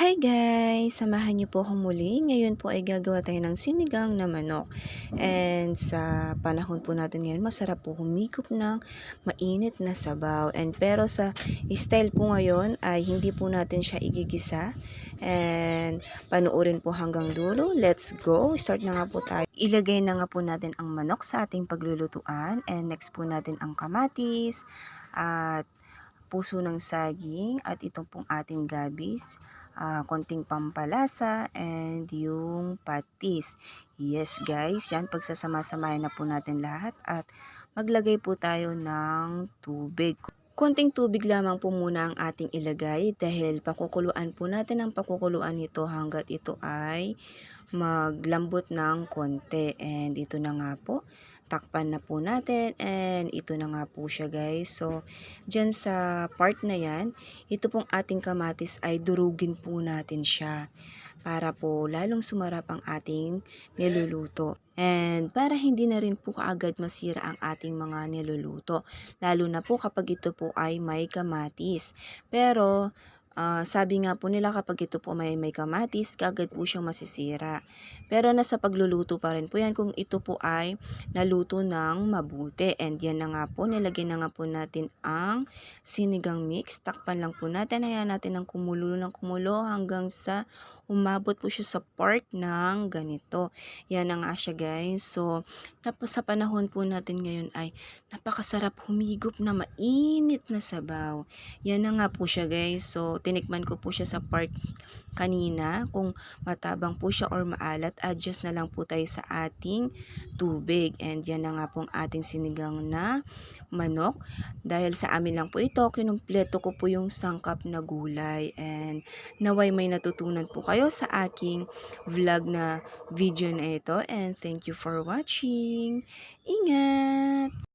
Hi guys! Samahan niyo po akong muli. Ngayon po ay gagawa tayo ng sinigang na manok. And sa panahon po natin ngayon, masarap po humigop ng mainit na sabaw. And pero sa style po ngayon ay hindi po natin siya igigisa. And panuorin po hanggang dulo. Let's go! Start na nga po tayo. Ilagay na nga po natin ang manok sa ating paglulutuan. And next po natin ang kamatis at puso ng saging at itong pong ating gabis, konting pampalasa, and yung patis. Yes guys, yan pagsasama-samahin na po natin lahat at maglagay po tayo ng tubig. Konting tubig lamang po muna ang ating ilagay dahil pakukuluan po natin ang pakukuluan nito hanggat ito ay maglambot ng konti. And ito na nga po, takpan na po natin and ito na nga po siya guys. So, dyan sa part na yan, ito pong ating kamatis ay durugin po natin siya para po lalong sumarap ang ating niluluto. And para hindi na rin po kaagad masira ang ating mga niluluto. Lalo na po kapag ito po ay may kamatis. Pero sabi nga po nila kapag ito po may kamatis, kaagad po siyang masisira. Pero nasa pagluluto pa rin po yan kung ito po ay naluto ng mabuti. And yan na nga po, nilagyan na nga po natin ang sinigang mix. Takpan lang po natin, hayaan natin ng kumulo hanggang sa umabot po siya sa part ng ganito. Yan na nga siya guys. So, sa panahon po natin ngayon ay napakasarap humigop na mainit na sabaw. Yan na nga po siya guys. So, tinikman ko po siya sa part kanina. Kung matabang po siya or maalat, adjust na lang po tayo sa ating tubig. And yan na nga pong ating sinigang na manok. Dahil sa amin lang po ito, kinumpleto ko po yung sangkap na gulay. And naway may natutunan po kayo sa aking vlog na video na ito. And thank you for watching. Ingat!